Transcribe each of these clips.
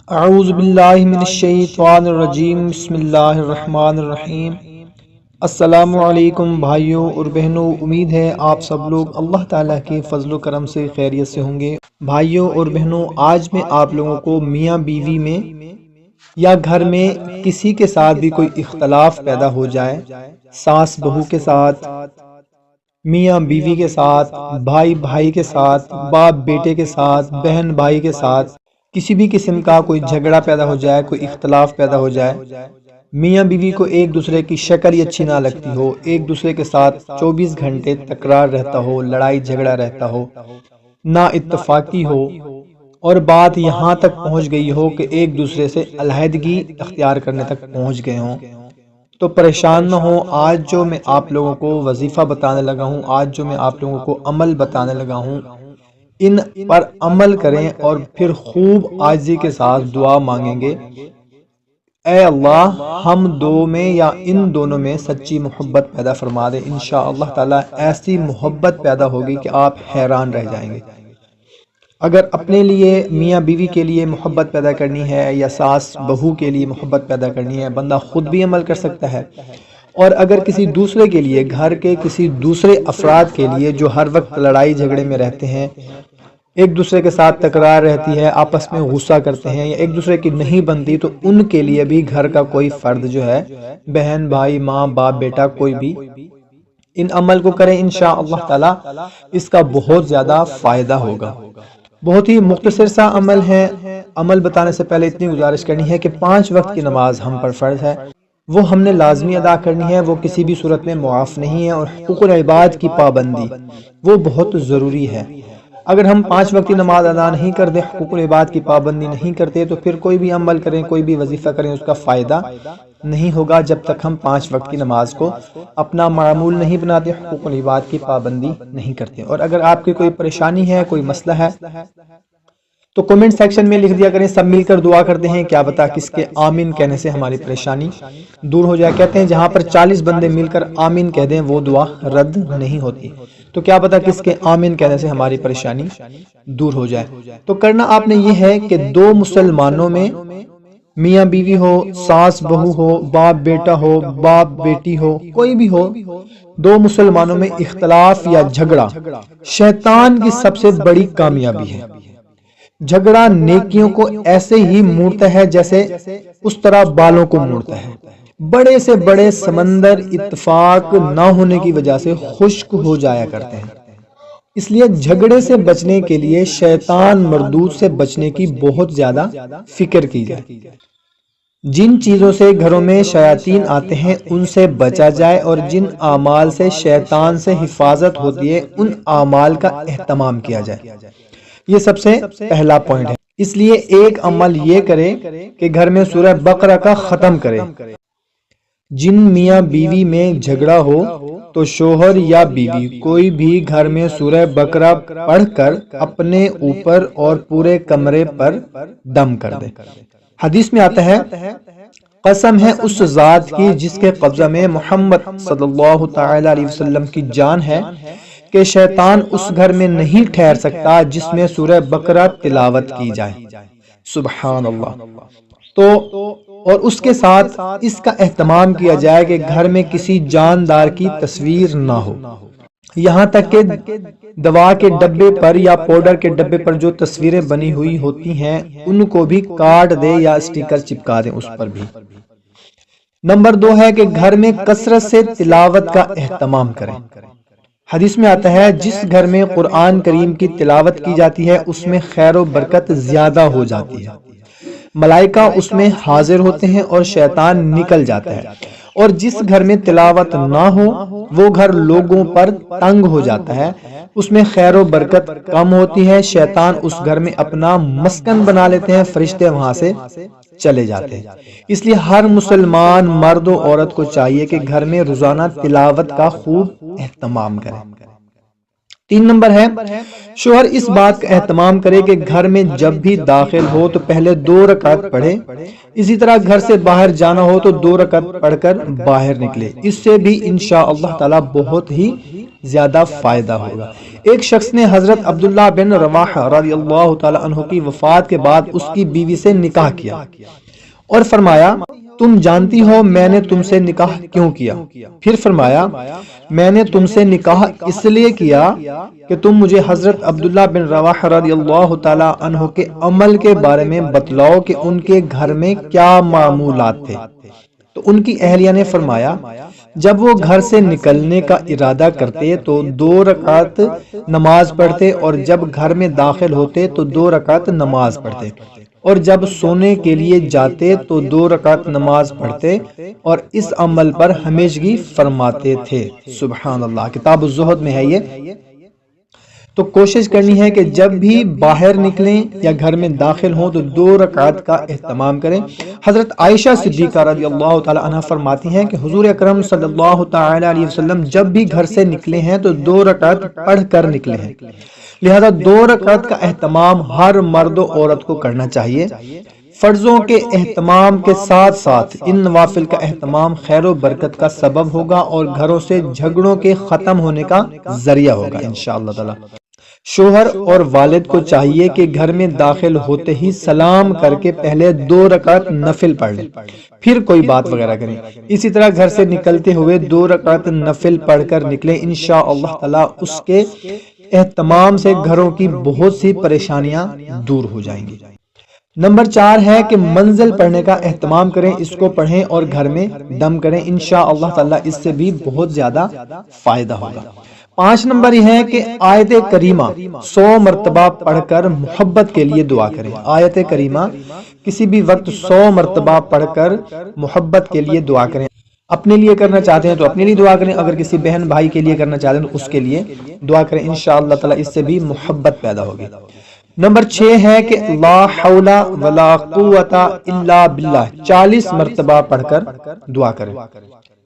اعوذ باللہ من الشیطان الرجیم، بسم اللہ الرحمن الرحیم۔ السلام علیکم بھائیو اور بہنو، امید ہے آپ سب لوگ اللہ تعالیٰ کے فضل و کرم سے خیریت سے ہوں گے۔ بھائیو اور بہنو، آج میں آپ لوگوں کو میاں بیوی میں یا گھر میں کسی کے ساتھ بھی کوئی اختلاف پیدا ہو جائے، ساس بہو کے ساتھ، میاں بیوی کے ساتھ، بھائی بھائی کے ساتھ، باپ بیٹے کے ساتھ، بہن بھائی کے ساتھ، کسی بھی قسم کا کوئی جھگڑا پیدا ہو جائے، کوئی اختلاف پیدا ہو جائے، میاں بیوی کو ایک دوسرے کی شکل ہی اچھی نہ لگتی ہو، ایک دوسرے کے ساتھ 24 گھنٹے تکرار رہتا ہو، لڑائی جھگڑا رہتا ہو، نا اتفاقی ہو، اور بات یہاں تک پہنچ گئی ہو کہ ایک دوسرے سے علیحدگی اختیار کرنے تک پہنچ گئے ہوں، تو پریشان نہ ہو۔ آج جو میں آپ لوگوں کو وظیفہ بتانے لگا ہوں، آج جو میں آپ لوگوں کو عمل بتانے لگا ہوں، ان پر عمل کریں اور پھر خوب عاجزی کے ساتھ دعا مانگیں گے، اے اللہ ہم دو میں یا ان دونوں میں سچی محبت پیدا فرما دے۔ انشاء اللہ تعالیٰ ایسی محبت پیدا ہوگی کہ آپ حیران رہ جائیں گے۔ اگر اپنے لیے میاں بیوی کے لیے محبت پیدا کرنی ہے یا ساس بہو کے لیے محبت پیدا کرنی ہے، بندہ خود بھی عمل کر سکتا ہے، اور اگر کسی دوسرے کے لیے، گھر کے کسی دوسرے افراد کے لیے جو ہر وقت لڑائی جھگڑے میں رہتے ہیں، ایک دوسرے کے ساتھ تکرار رہتی ہے، آپس میں غصہ کرتے ہیں یا ایک دوسرے کی نہیں بنتی، تو ان کے لیے بھی گھر کا کوئی فرد جو ہے، بہن بھائی ماں باپ بیٹا کوئی بھی، ان عمل کو کریں، انشاءاللہ تعالی اس کا بہت زیادہ فائدہ ہوگا۔ بہت ہی مختصر سا عمل ہے۔ عمل بتانے سے پہلے اتنی گزارش کرنی ہے کہ 5 وقت کی نماز ہم پر فرض ہے، وہ ہم نے لازمی ادا کرنی ہے، وہ کسی بھی صورت میں معاف نہیں ہے، اور حقوق العباد کی پابندی وہ بہت ضروری ہے۔ اگر ہم 5 وقت کی نماز ادا نہیں کرتے، حقوق العباد کی پابندی نہیں کرتے، تو پھر کوئی بھی عمل کریں، کوئی بھی وظیفہ کریں، اس کا فائدہ نہیں ہوگا جب تک ہم 5 وقت کی نماز کو اپنا معمول نہیں بناتے، حقوق العباد کی پابندی نہیں کرتے۔ اور اگر آپ کی کوئی پریشانی ہے، کوئی مسئلہ ہے، تو کمنٹ سیکشن میں لکھ دیا کریں، سب مل کر دعا کرتے ہیں، کیا پتا کس کے آمین کہنے سے ہماری پریشانی دور ہو جائے۔ کہتے ہیں جہاں پر 40 بندے مل کر آمین کہہ دیں وہ دعا رد نہیں ہوتی، تو کیا پتا کس کے آمین کہنے سے ہماری پریشانی دور ہو جائے۔ تو کرنا آپ نے یہ ہے کہ 2 مسلمانوں میں، میاں بیوی ہو، ساس بہو ہو، باپ بیٹا ہو، باپ بیٹی ہو، کوئی بھی ہو، 2 مسلمانوں میں اختلاف یا جھگڑا شیطان کی سب سے بڑی کامیابی ہے۔ جھگڑا نیکیوں کو ایسے ہی موڑتا ہے جیسے اس طرح بالوں کو موڑتا ہے۔ بڑے سے بڑے سمندر اتفاق نہ ہونے کی وجہ سے خشک ہو جایا کرتے ہیں، اس لیے جھگڑے سے بچنے کے لیے شیطان مردود سے بچنے کی بہت زیادہ فکر کی جائے۔ جن چیزوں سے گھروں میں شیاطین آتے ہیں ان سے بچا جائے، اور جن اعمال سے شیطان سے حفاظت ہوتی ہے ان اعمال کا اہتمام کیا جائے۔ یہ سب سے پہلا پوائنٹ ہے۔ اس لیے ایک عمل یہ کرے کہ گھر میں سورہ بقرہ کا ختم کرے۔ جن میاں بیوی میں جھگڑا ہو تو شوہر یا بیوی کوئی بھی گھر میں سورہ بقرہ پڑھ کر اپنے اوپر اور پورے کمرے پر دم کر دے۔ حدیث میں آتا ہے، قسم ہے اس ذات کی جس کے قبضہ میں محمد صلی اللہ تعالی علیہ وسلم کی جان ہے، کہ شیطان اس گھر میں نہیں ٹھہر سکتا جس میں سورہ بقرہ تلاوت کی جائے۔ سبحان اللہ۔ تو اور اس کے ساتھ اس کا اہتمام کیا جائے کہ گھر میں کسی جاندار کی تصویر نہ ہو، یہاں تک کہ دوا کے ڈبے پر یا پاؤڈر کے ڈبے پر جو تصویریں بنی ہوئی ہوتی ہیں ان کو بھی کاٹ دے یا اسٹیکر چپکا دیں اس پر بھی۔ نمبر 2 ہے کہ گھر میں کثرت سے تلاوت کا اہتمام کریں۔ حدیث میں آتا ہے، جس گھر میں قرآن کریم کی تلاوت کی جاتی ہے اس میں خیر و برکت زیادہ ہو جاتی ہے، ملائکہ اس میں حاضر ہوتے ہیں اور شیطان نکل جاتا ہے، اور جس گھر میں تلاوت نہ ہو وہ گھر لوگوں پر تنگ ہو جاتا ہے، اس میں خیر و برکت کم ہوتی ہے، شیطان اس گھر میں اپنا مسکن بنا لیتے ہیں، فرشتے وہاں سے چلے جاتے ہیں۔ اس لیے ہر مسلمان مرد و عورت کو چاہیے کہ گھر میں روزانہ تلاوت کا خوب اہتمام کرے۔ 3 نمبر ہے، شوہر اس بات کا اہتمام کرے کہ گھر میں جب بھی داخل ہو تو پہلے 2 رکعت پڑھے، اسی طرح گھر سے باہر جانا ہو تو 2 رکعت پڑھ کر باہر نکلے۔ اس سے بھی انشاءاللہ تعالی بہت ہی زیادہ فائدہ ہوگا۔ ایک شخص نے حضرت عبداللہ بن رواحہ رضی اللہ تعالی عنہ کی وفات کے بعد اس کی بیوی سے نکاح کیا اور فرمایا تم جانتی ہو میں نے تم سے نکاح کیوں کیا؟ پھر فرمایا میں نے تم سے نکاح اس لیے کیا کہ تم مجھے حضرت عبداللہ بن رواحہ رضی اللہ تعالی عنہ کے عمل کے بارے میں بتلاؤ کہ ان کے گھر میں کیا معمولات تھے۔ تو ان کی اہلیہ نے فرمایا جب وہ گھر سے نکلنے کا ارادہ کرتے تو 2 رکعت نماز پڑھتے اور جب گھر میں داخل ہوتے تو 2 رکعت نماز پڑھتے اور جب سونے کے لیے جاتے تو 2 رکعت نماز پڑھتے اور اس عمل پر ہمیشگی فرماتے تھے۔ سبحان اللہ، کتاب الزہد میں ہے یہ۔ تو کوشش کرنی ہے کہ جب بھی باہر نکلیں یا گھر میں داخل ہوں تو 2 رکعت کا اہتمام کریں۔ حضرت عائشہ صدیقہ رضی اللہ تعالی عنہ فرماتی ہیں کہ حضور اکرم صلی اللہ تعالی علیہ وسلم جب بھی گھر سے نکلے ہیں تو 2 رکعت پڑھ کر نکلے ہیں، لہذا 2 رکعت کا اہتمام ہر مرد و عورت کو کرنا چاہیے۔ فرضوں کے اہتمام کے ساتھ ساتھ ان نوافل کا اہتمام خیر و برکت کا سبب ہوگا اور گھروں سے جھگڑوں کے ختم ہونے کا ذریعہ ہوگا انشاءاللہ تعالی۔ شوہر اور والد کو چاہیے کہ گھر میں داخل ہوتے ہی سلام کر کے پہلے 2 رکعت نفل پڑھ لیں، پھر کوئی بات وغیرہ کریں۔ اسی طرح گھر سے نکلتے ہوئے 2 رکعت نفل پڑھ کر نکلیں، انشاءاللہ تعالی اس کے اہتمام سے گھروں کی بہت سی پریشانیاں دور ہو جائیں گی۔ نمبر 4 ہے کہ منزل پڑھنے کا اہتمام کریں، اس کو پڑھیں اور گھر میں دم کریں، انشاءاللہ تعالی اس سے بھی بہت زیادہ فائدہ ہوگا۔ 5 نمبر یہ ہے کہ آیت کریمہ 100 مرتبہ پڑھ کر محبت کے لیے دعا کریں۔ آیت کریمہ کسی بھی وقت 100 مرتبہ پڑھ کر محبت کے لیے دعا کریں۔ اپنے لیے کرنا چاہتے ہیں تو اپنے لیے دعا کریں، اگر کسی بہن بھائی کے لیے کرنا چاہتے ہیں تو اس کے لیے دعا کریں، انشاءاللہ تعالی اس سے بھی محبت پیدا ہوگی۔ نمبر 6 ہے کہ لا حول ولا قوت الا باللہ 40 مرتبہ پڑھ کر دعا کریں۔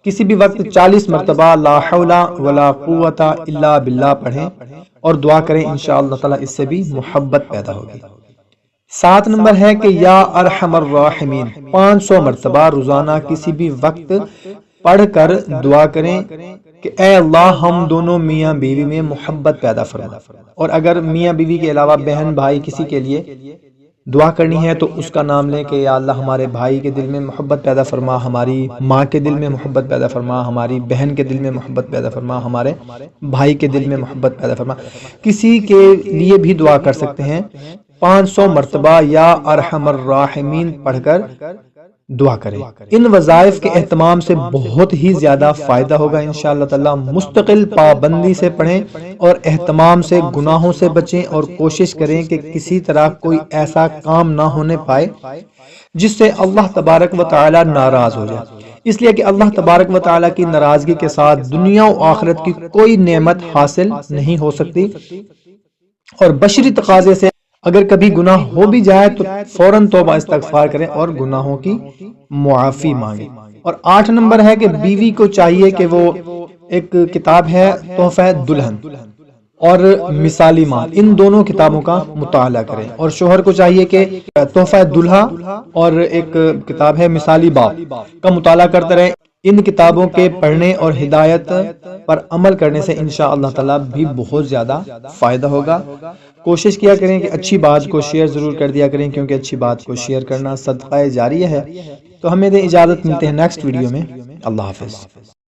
کسی بھی وقت 40 مرتبہ لا حول ولا قوت الا باللہ پڑھیں اور دعا کریں، انشاءاللہ تعالی اس سے بھی محبت پیدا ہوگی۔ 7 نمبر ہے کہ یا ارحم الراحمین 500 مرتبہ روزانہ کسی بھی وقت پڑھ کر دعا کریں کہ اے اللہ ہم دونوں میاں بیوی میں محبت پیدا فرما، اور اگر میاں بیوی کے علاوہ بہن بھائی کسی کے لیے دعا کرنی ہے تو اس کا نام لیں کہ یا اللہ ہمارے بھائی کے دل میں محبت پیدا فرما، ہماری ماں کے دل میں محبت پیدا فرما، ہماری بہن کے دل میں محبت پیدا فرما، ہمارے بھائی کے دل میں محبت پیدا فرما۔ کسی کے لیے بھی دعا کر سکتے ہیں، 500 مرتبہ یا ارحم الراحمین پڑھ کر دعا کریں۔ ان وظائف کے اہتمام سے بہت ہی زیادہ فائدہ ہوگا انشاءاللہ تعالی۔ مستقل پابندی سے پڑھیں اور اہتمام سے گناہوں سے بچیں اور کوشش کریں کہ کسی طرح کوئی ایسا کام نہ ہونے پائے جس سے اللہ تبارک و تعالی ناراض ہو جائے، اس لیے کہ اللہ تبارک و تعالی کی ناراضگی کے ساتھ دنیا و آخرت کی کوئی نعمت حاصل نہیں ہو سکتی۔ اور بشری تقاضے سے اگر کبھی گناہ ہو بھی جائے تو فوراً توبہ استغفار کریں اور گناہوں کی معافی مانگیں۔ اور 8 نمبر ہے کہ بیوی کو چاہیے کہ وہ ایک کتاب ہے تحفہ دلہن اور مثالی مال، ان دونوں کتابوں کا مطالعہ کریں، اور شوہر کو چاہیے کہ تحفہ دلہا اور ایک کتاب ہے مثالی باپ کا مطالعہ کرتے رہیں۔ ان کتابوں کے پڑھنے اور ہدایت پر عمل کرنے سے انشاءاللہ تعالی بھی بہت زیادہ فائدہ ہوگا۔ کوشش کیا کریں کہ اچھی بات کو شیئر ضرور کر دیا کریں، کیونکہ اچھی بات کو شیئر کرنا صدقہ جاریہ ہے۔ تو ہمیں دیں اجازت، ملتے ہیں نیکسٹ ویڈیو میں۔ اللہ حافظ۔